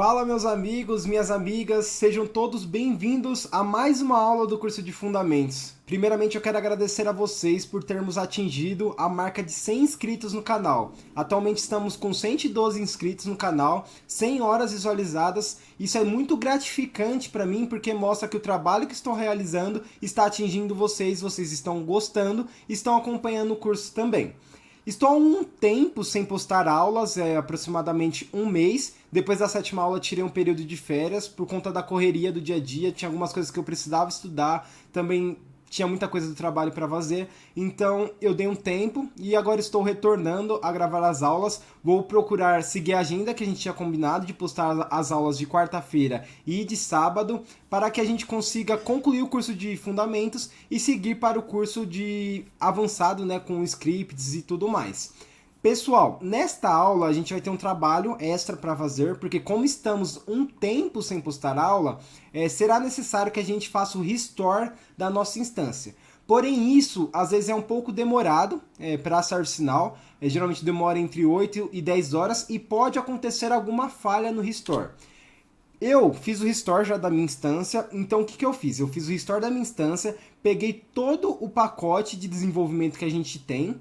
Fala meus amigos, minhas amigas, sejam todos bem-vindos a mais uma aula do curso de Fundamentos. Primeiramente eu quero agradecer a vocês por termos atingido a marca de 100 inscritos no canal. Atualmente estamos com 112 inscritos no canal, 100 horas visualizadas. Isso é muito gratificante para mim porque mostra que o trabalho que estou realizando está atingindo vocês, vocês estão gostando e estão acompanhando o curso também. Estou há um tempo sem postar aulas, aproximadamente um mês. Depois da 7ª aula tirei um período de férias por conta da correria do dia a dia. Tinha algumas coisas que eu precisava estudar, também tinha muita coisa do trabalho para fazer. Então eu dei um tempo e agora estou retornando a gravar as aulas. Vou procurar seguir a agenda que a gente tinha combinado de postar as aulas de quarta-feira e de sábado, para que a gente consiga concluir o curso de Fundamentos e seguir para o curso de avançado, né, com scripts e tudo mais. Pessoal, nesta aula a gente vai ter um trabalho extra para fazer, porque como estamos um tempo sem postar aula, será necessário que a gente faça o restore da nossa instância. Porém, isso às vezes é um pouco demorado para service now, geralmente demora entre 8 e 10 horas e pode acontecer alguma falha no restore. Eu fiz o restore já da minha instância, então o que eu fiz? Eu fiz o restore da minha instância, peguei todo o pacote de desenvolvimento que a gente tem,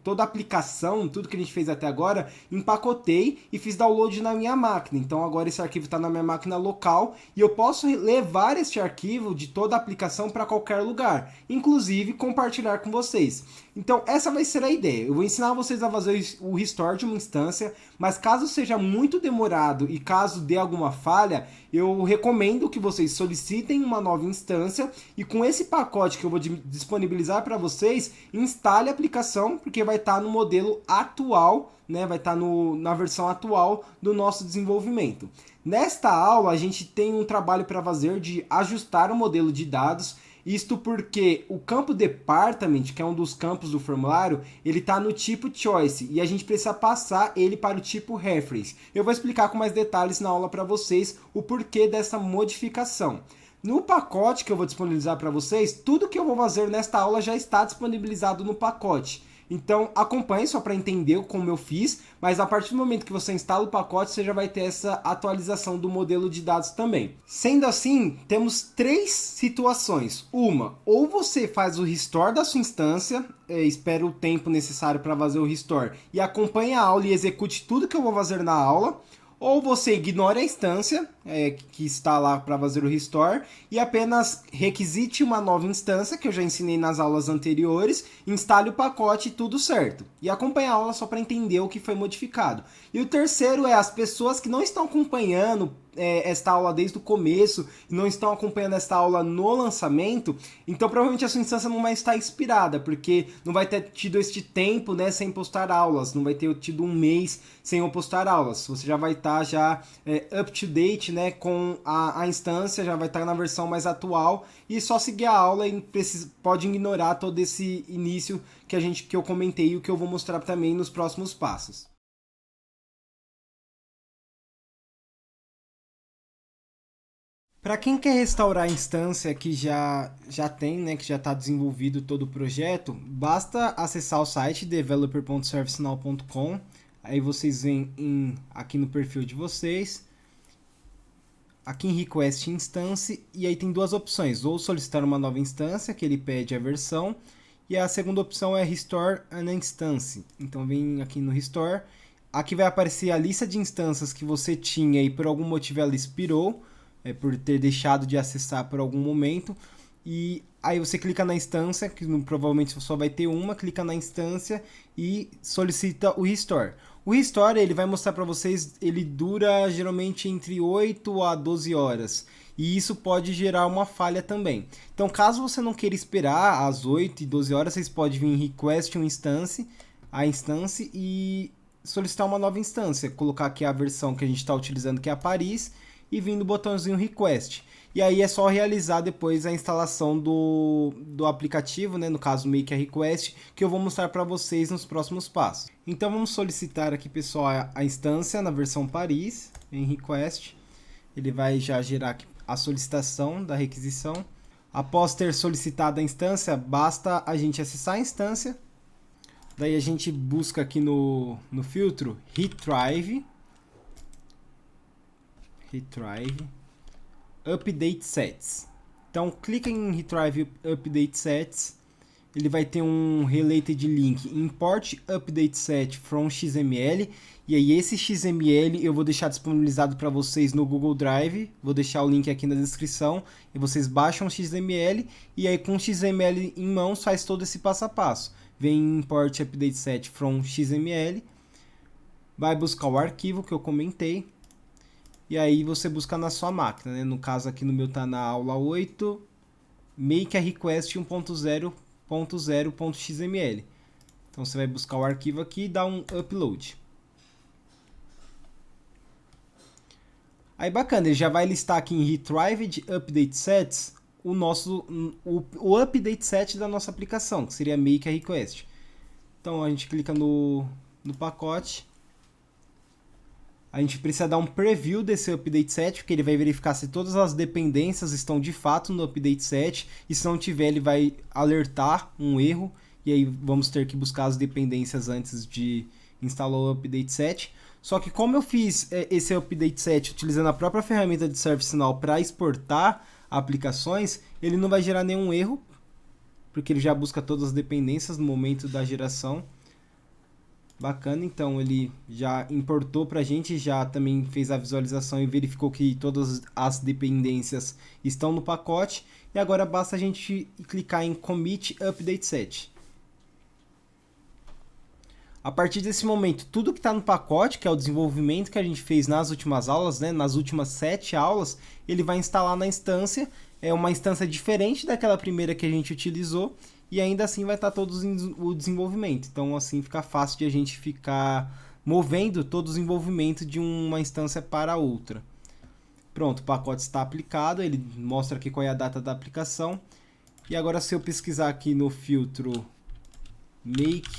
toda a aplicação, tudo que a gente fez até agora, empacotei e fiz download na minha máquina. Então agora esse arquivo está na minha máquina local e eu posso levar este arquivo de toda a aplicação para qualquer lugar, inclusive compartilhar com vocês. Então essa vai ser a ideia. Eu vou ensinar vocês a fazer o restore de uma instância, mas caso seja muito demorado e caso dê alguma falha, eu recomendo que vocês solicitem uma nova instância e com esse pacote que eu vou disponibilizar para vocês, instale a aplicação, porque vai estar no modelo atual, né? Vai estar na versão atual do nosso desenvolvimento. Nesta aula, a gente tem um trabalho para fazer de ajustar o modelo de dados. Isto porque o campo Department, que é um dos campos do formulário, ele está no tipo Choice e a gente precisa passar ele para o tipo Reference. Eu vou explicar com mais detalhes na aula para vocês o porquê dessa modificação. No pacote que eu vou disponibilizar para vocês, tudo que eu vou fazer nesta aula já está disponibilizado no pacote. Então acompanhe só para entender como eu fiz, mas a partir do momento que você instala o pacote, você já vai ter essa atualização do modelo de dados também. Sendo assim, temos 3 situações. Uma, ou você faz o restore da sua instância, espera o tempo necessário para fazer o restore e acompanha a aula e execute tudo que eu vou fazer na aula. Ou você ignora a instância que está lá para fazer o restore e apenas requisite uma nova instância, que eu já ensinei nas aulas anteriores, instale o pacote e tudo certo. E acompanhe a aula só para entender o que foi modificado. E o terceiro é as pessoas que não estão acompanhando esta aula desde o começo, não estão acompanhando esta aula no lançamento, então provavelmente a sua instância não vai estar inspirada, porque não vai ter tido este tempo, né, sem postar aulas, não vai ter tido um mês sem eu postar aulas. Você já vai estar up to date, né, com a instância, já vai estar na versão mais atual e só seguir a aula e pode ignorar todo esse início que eu comentei e o que eu vou mostrar também nos próximos passos. Para quem quer restaurar a instância que já tem, né, que já está desenvolvido todo o projeto, basta acessar o site developer.servicenow.com. Aí vocês vêm aqui no perfil de vocês, aqui em Request Instance, e aí tem duas opções, ou solicitar uma nova instância, que ele pede a versão, e a segunda opção é Restore an Instance. Então vem aqui no Restore, aqui vai aparecer a lista de instâncias que você tinha e por algum motivo ela expirou, por ter deixado de acessar por algum momento, e aí você clica na instância, que provavelmente só vai ter uma, clica na instância e solicita o Restore. O Restore ele vai mostrar para vocês, ele dura geralmente entre 8 a 12 horas, e isso pode gerar uma falha também. Então caso você não queira esperar às 8 e 12 horas, vocês podem vir em Request um instance, a instância, e solicitar uma nova instância, colocar aqui a versão que a gente está utilizando, que é a Paris, e vir no botãozinho Request. E aí é só realizar depois a instalação do aplicativo, né? No caso Make a Request, que eu vou mostrar para vocês nos próximos passos. Então vamos solicitar aqui, pessoal, a instância na versão Paris, em Request. Ele vai já gerar aqui a solicitação da requisição. Após ter solicitado a instância, basta a gente acessar a instância. Daí a gente busca aqui no filtro Retrieve. Retrieve Update Sets. Então clica em Retrieve Update Sets, ele vai ter um related link Import Update Set from XML, e aí esse XML eu vou deixar disponibilizado para vocês no Google Drive, vou deixar o link aqui na descrição, e vocês baixam o XML, e aí com o XML em mãos faz todo esse passo a passo. Vem em Import Update Set from XML, vai buscar o arquivo que eu comentei, e aí você busca na sua máquina, né? No caso aqui no meu tá na aula 8, make a request 1.0.0.xml. Então você vai buscar o arquivo aqui e dar um upload. Aí bacana, ele já vai listar aqui em Retrieved Update Sets o update set da nossa aplicação, que seria make a request. Então a gente clica no pacote. A gente precisa dar um preview desse update set, porque ele vai verificar se todas as dependências estão de fato no update set, e se não tiver ele vai alertar um erro, e aí vamos ter que buscar as dependências antes de instalar o update set. Só que como eu fiz esse update set utilizando a própria ferramenta de ServiceNow para exportar aplicações, ele não vai gerar nenhum erro, porque ele já busca todas as dependências no momento da geração. Bacana, então ele já importou para a gente, já também fez a visualização e verificou que todas as dependências estão no pacote. E agora basta a gente clicar em Commit Update Set. A partir desse momento, tudo que está no pacote, que é o desenvolvimento que a gente fez nas últimas aulas, né, nas últimas 7 aulas, ele vai instalar na instância. É uma instância diferente daquela primeira que a gente utilizou, e ainda assim vai estar todo o desenvolvimento. Então assim fica fácil de a gente ficar movendo todo o desenvolvimento de uma instância para outra. Pronto, o pacote está aplicado, ele mostra aqui qual é a data da aplicação. E agora se eu pesquisar aqui no filtro Make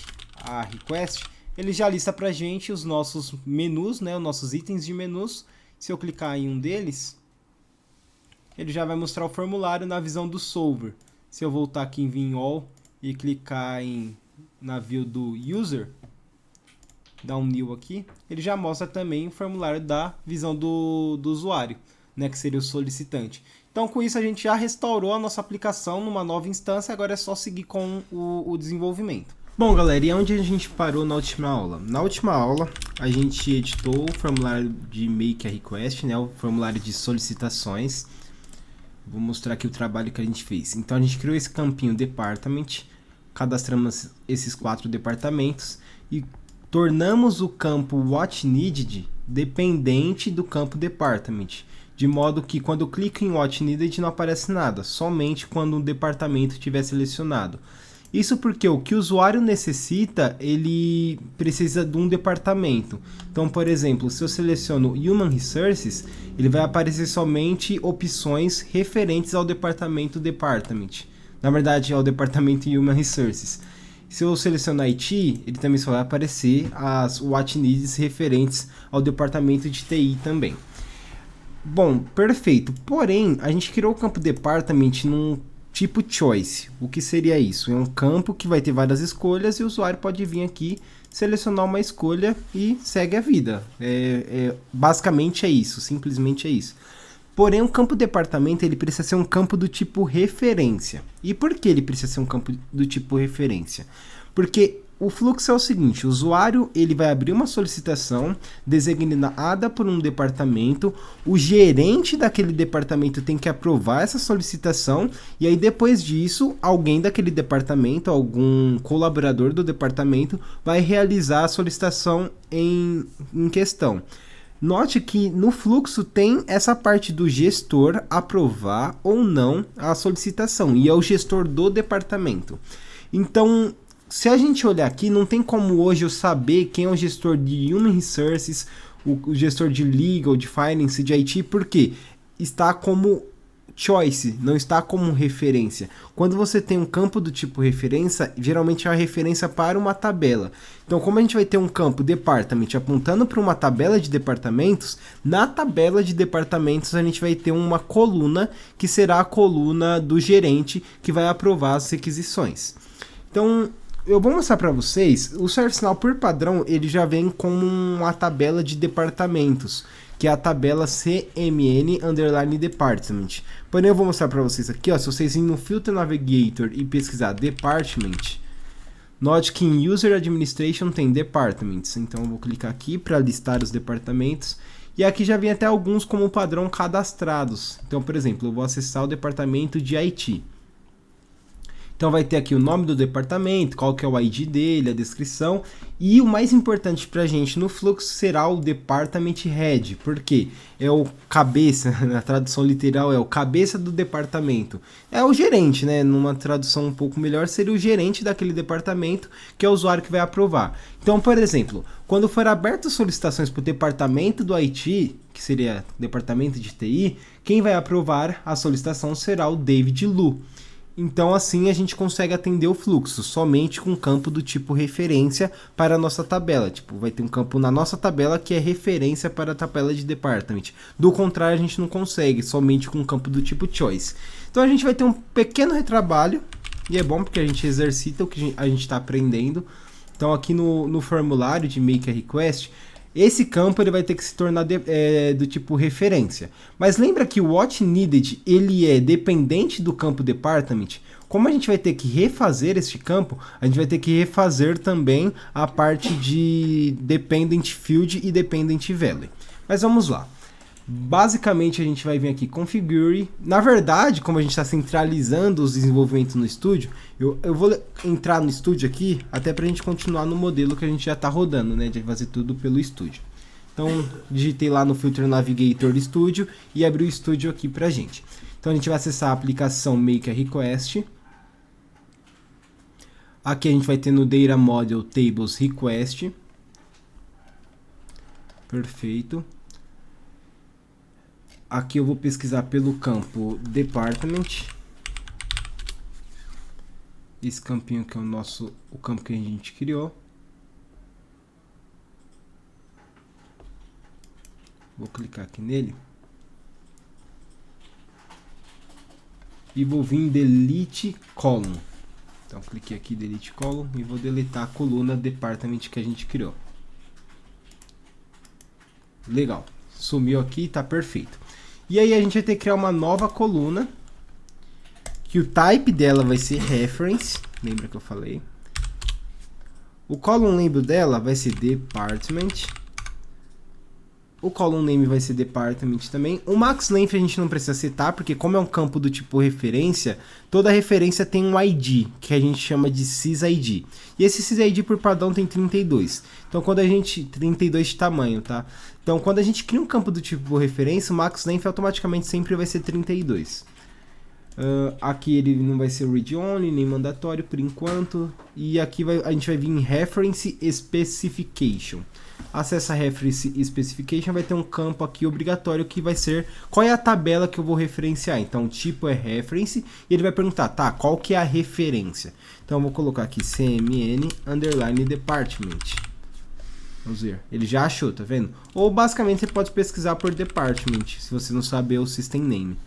a Request, ele já lista para a gente os nossos menus, né, os nossos itens de menus. Se eu clicar em um deles, ele já vai mostrar o formulário na visão do Solver. Se eu voltar aqui em View All e clicar na view do User, dar um New aqui, ele já mostra também o formulário da visão do usuário, né, que seria o solicitante. Então com isso a gente já restaurou a nossa aplicação numa nova instância, agora é só seguir com o desenvolvimento. Bom galera, e é onde a gente parou na última aula? Na última aula a gente editou o formulário de Make a Request, né, o formulário de solicitações. Vou mostrar aqui o trabalho que a gente fez. Então a gente criou esse campinho Department, cadastramos esses 4 departamentos e tornamos o campo What Needed dependente do campo Department, de modo que quando eu clico em What Needed não aparece nada, somente quando um departamento estiver selecionado. Isso porque o que o usuário necessita, ele precisa de um departamento. Então, por exemplo, se eu seleciono Human Resources, ele vai aparecer somente opções referentes ao departamento Department. Na verdade, ao departamento Human Resources. Se eu selecionar IT, ele também só vai aparecer as What Needs referentes ao departamento de TI também. Bom, perfeito. Porém, a gente criou o campo Department num tipo Choice. O que seria isso? É um campo que vai ter várias escolhas e o usuário pode vir aqui, selecionar uma escolha e segue a vida. Basicamente é isso, simplesmente é isso. Porém, um campo departamento ele precisa ser um campo do tipo referência. E por que ele precisa ser um campo do tipo referência? Porque o fluxo é o seguinte, o usuário ele vai abrir uma solicitação designada por um departamento, o gerente daquele departamento tem que aprovar essa solicitação, e aí depois disso, alguém daquele departamento, algum colaborador do departamento, vai realizar a solicitação em questão. Note que no fluxo tem essa parte do gestor aprovar ou não a solicitação, e é o gestor do departamento. Então, se a gente olhar aqui, não tem como hoje eu saber quem é o gestor de Human Resources, o gestor de Legal, de Finance, de IT, porque está como choice, não está como referência. Quando você tem um campo do tipo referência, geralmente é uma referência para uma tabela. Então, como a gente vai ter um campo department apontando para uma tabela de departamentos, na tabela de departamentos a gente vai ter uma coluna que será a coluna do gerente que vai aprovar as requisições. Então, eu vou mostrar para vocês, o ServiceNow por padrão ele já vem com uma tabela de departamentos, que é a tabela CMN underline department. Porém, eu vou mostrar para vocês aqui, ó, se vocês irem no Filter Navigator e pesquisar department, note que em User Administration tem departments. Então eu vou clicar aqui para listar os departamentos. E aqui já vem até alguns como padrão cadastrados. Então, por exemplo, eu vou acessar o departamento de IT. Então vai ter aqui o nome do departamento, qual que é o ID dele, a descrição. E o mais importante para a gente no fluxo será o Department Head, porque é o cabeça, na tradução literal é o cabeça do departamento. É o gerente, né? Numa tradução um pouco melhor seria o gerente daquele departamento, que é o usuário que vai aprovar. Então, por exemplo, quando for aberto solicitações para o departamento do IT, que seria departamento de TI, quem vai aprovar a solicitação será o David Lu. Então assim a gente consegue atender o fluxo somente com um campo do tipo referência para a nossa tabela. Tipo, vai ter um campo na nossa tabela que é referência para a tabela de department. Do contrário, a gente não consegue, somente com um campo do tipo choice. Então a gente vai ter um pequeno retrabalho, e é bom porque a gente exercita o que a gente está aprendendo. Então aqui no formulário de Make a Request, esse campo ele vai ter que se tornar do tipo referência. Mas lembra que o What Needed ele é dependente do campo Department? Como a gente vai ter que refazer este campo, a gente vai ter que refazer também a parte de Dependent Field e Dependent Value. Mas vamos lá. Basicamente a gente vai vir aqui Configure. Na verdade, como a gente está centralizando os desenvolvimentos no estúdio, eu vou entrar no estúdio aqui até para a gente continuar no modelo que a gente já está rodando, né? De fazer tudo pelo estúdio. Então digitei lá no Filter Navigator Studio e abri o estúdio aqui para a gente. Então a gente vai acessar a aplicação Make a Request. Aqui a gente vai ter no Data Model Tables Request. Perfeito. Aqui eu vou pesquisar pelo campo Department. Esse campinho que é o campo que a gente criou. Vou clicar aqui nele. E vou vir em Delete Column. Então cliquei aqui Delete Column e vou deletar a coluna Department que a gente criou. Legal. Sumiu aqui, tá perfeito. E aí a gente vai ter que criar uma nova coluna, que o type dela vai ser reference, lembra que eu falei? O column label dela vai ser department. O column name vai ser department também. O max length a gente não precisa setar, porque como é um campo do tipo referência, toda referência tem um ID, que a gente chama de sysid. E esse sysid por padrão tem 32. Então quando a gente 32 de tamanho, tá? Então quando a gente cria um campo do tipo referência, o max length automaticamente sempre vai ser 32. Aqui ele não vai ser read only, nem mandatório por enquanto. E aqui a gente vai vir em reference specification. Acessa Reference Specification, vai ter um campo aqui obrigatório que vai ser qual é a tabela que eu vou referenciar. Então o tipo é Reference e ele vai perguntar, tá, qual que é a referência? Então eu vou colocar aqui CMN underline Department. Vamos ver, ele já achou, tá vendo? Ou basicamente você pode pesquisar por Department, se você não saber o System Name.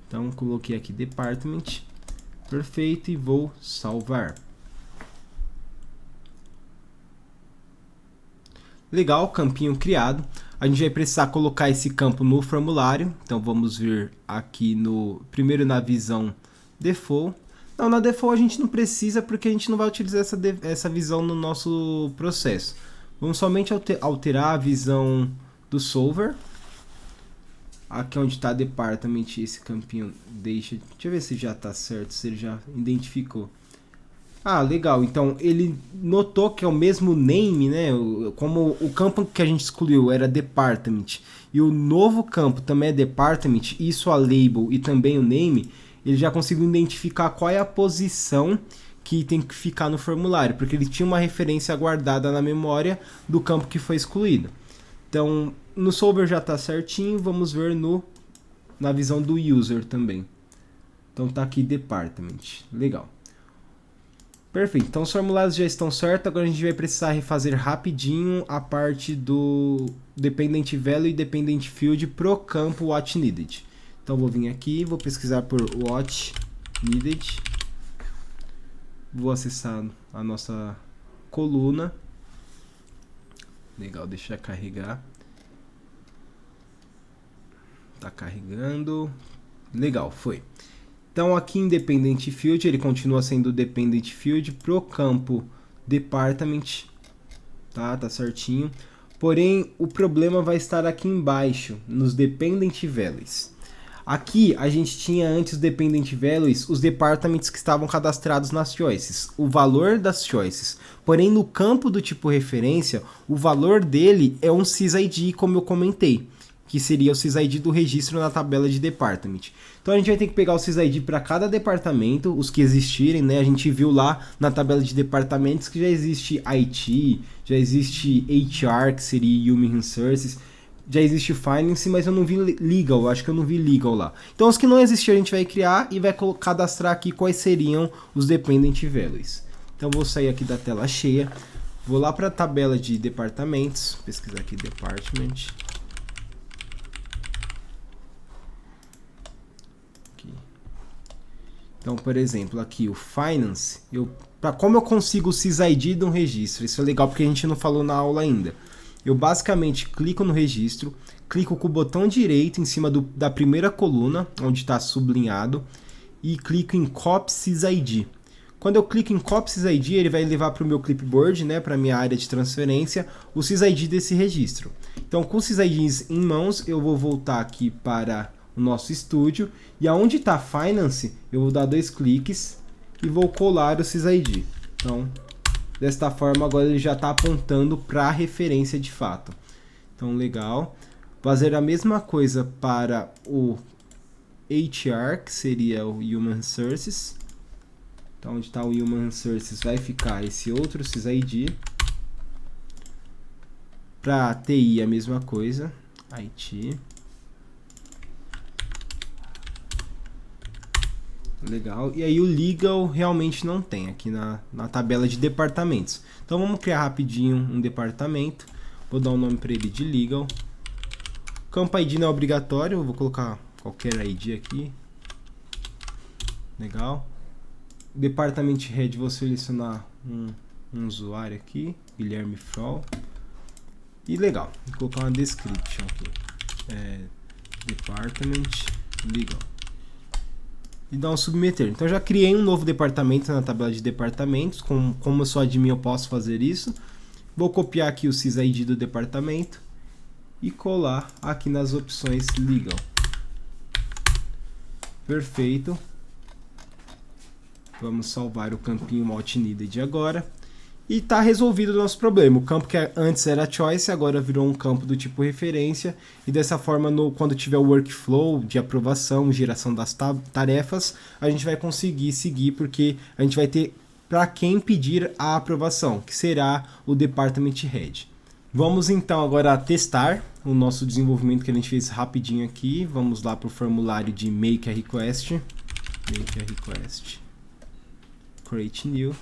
Então coloquei aqui Department, perfeito, e vou salvar. Legal, campinho criado. A gente vai precisar colocar esse campo no formulário. Então vamos vir aqui primeiro na visão Default. Não, na Default a gente não precisa porque a gente não vai utilizar essa visão no nosso processo. Vamos somente alterar a visão do Solver. Aqui onde está Department, esse campinho deixa eu ver se já está certo, se ele já identificou. Ah, legal. Então, ele notou que é o mesmo name, né? Como o campo que a gente excluiu era Department e o novo campo também é Department, isso a label e também o name, ele já conseguiu identificar qual é a posição que tem que ficar no formulário, porque ele tinha uma referência guardada na memória do campo que foi excluído. Então, no Solver já está certinho, vamos ver na visão do User também. Então, tá aqui Department. Legal. Perfeito, então os formulários já estão certos, agora a gente vai precisar refazer rapidinho a parte do Dependent Value e Dependent Field pro campo What Needed. Então vou vir aqui, vou pesquisar por What Needed, vou acessar a nossa coluna, legal, deixa eu carregar. Tá carregando. Legal, foi. Então aqui em Dependent Field, ele continua sendo Dependent Field pro campo Department. Tá certinho. Porém, o problema vai estar aqui embaixo, nos Dependent Values. Aqui a gente tinha antes os Dependent Values, os departments que estavam cadastrados nas choices, o valor das choices. Porém, no campo do tipo referência, o valor dele é um sysid, como eu comentei, que seria o sysid do registro na tabela de department. Então a gente vai ter que pegar o sysid para cada departamento, os que existirem, né? A gente viu lá na tabela de departamentos que já existe IT, já existe HR, que seria Human Resources, já existe Finance, mas eu não vi Legal, acho que eu não vi Legal lá. Então os que não existiam a gente vai criar e vai cadastrar aqui quais seriam os Dependent Values. Então vou sair aqui da tela cheia, vou lá para a tabela de departamentos, pesquisar aqui Department. Então, por exemplo, aqui o Finance, como eu consigo o sysid de um registro? Isso é legal porque a gente não falou na aula ainda. Eu basicamente clico no registro, clico com o botão direito em cima da primeira coluna, onde está sublinhado, e clico em Copy sysid. Quando eu clico em Copy sysid, ele vai levar para o meu clipboard, né, para a minha área de transferência, o sysid desse registro. Então, com os sysids em mãos, eu vou voltar aqui para o nosso estúdio, e aonde está Finance, eu vou dar 2 cliques e vou colar o sysid. Então, desta forma, agora ele já está apontando para a referência de fato. Então, legal. Fazer a mesma coisa para o HR, que seria o Human Resources. Então, onde está o Human Resources vai ficar esse outro sysid. Para TI, a mesma coisa. IT. Legal. E aí o Legal realmente não tem aqui na tabela de departamentos. Então vamos criar rapidinho um departamento. Vou dar um nome para ele de Legal. Campo ID não é obrigatório, eu vou colocar qualquer ID aqui. Legal. Department Head, vou selecionar um usuário aqui, Guilherme Froll. E legal, vou colocar uma description aqui. Department Legal. E dar um submeter. Então já criei um novo departamento na tabela de departamentos. Como eu sou admin, eu posso fazer isso. Vou copiar aqui o sysid do departamento e colar aqui nas opções Legal. Perfeito. Vamos salvar o campinho Multi Needed agora. E está resolvido o nosso problema. O campo que antes era choice, agora virou um campo do tipo referência. E dessa forma, quando tiver o workflow de aprovação, geração das tarefas, a gente vai conseguir seguir, porque a gente vai ter para quem pedir a aprovação, que será o Department Head. Vamos então agora testar o nosso desenvolvimento que a gente fez rapidinho aqui. Vamos lá para o formulário de Make a Request. Make a Request. Create New.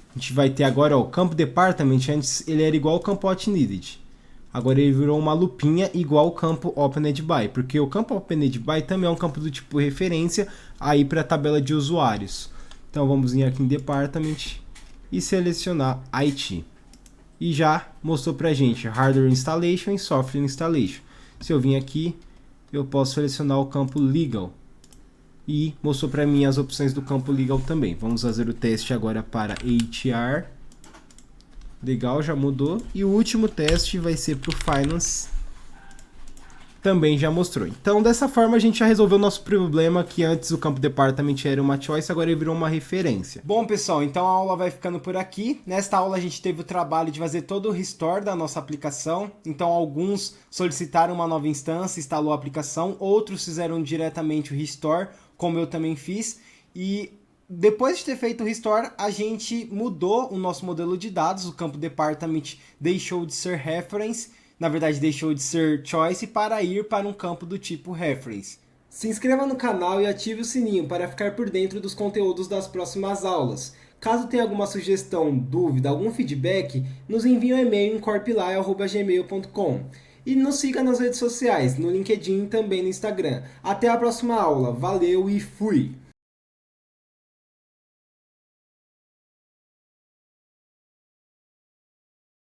A gente vai ter agora o campo Department, antes ele era igual ao campo Needed. Agora ele virou uma lupinha igual ao campo Opened By, porque o campo Opened By também é um campo do tipo referência aí para a tabela de usuários. Então vamos vir aqui em Department e selecionar IT. E já mostrou para a gente Hardware Installation e Software Installation. Se eu vim aqui, eu posso selecionar o campo Legal. E mostrou para mim as opções do campo Legal também. Vamos fazer o teste agora para HR. Legal, já mudou. E o último teste vai ser para o Finance. Também já mostrou. Então, dessa forma, a gente já resolveu o nosso problema, que antes o campo Department era uma choice, agora ele virou uma referência. Bom, pessoal, então a aula vai ficando por aqui. Nesta aula a gente teve o trabalho de fazer todo o restore da nossa aplicação. Então, alguns solicitaram uma nova instância, instalou a aplicação. Outros fizeram diretamente o restore, como eu também fiz. E depois de ter feito o restore, a gente mudou o nosso modelo de dados. O campo Department deixou de ser reference, na verdade deixou de ser choice, para ir para um campo do tipo reference. Se inscreva no canal e ative o sininho para ficar por dentro dos conteúdos das próximas aulas. Caso tenha alguma sugestão, dúvida, algum feedback, nos envie um e-mail em corpilai@gmail.com. E nos siga nas redes sociais, no LinkedIn e também no Instagram. Até a próxima aula. Valeu e fui!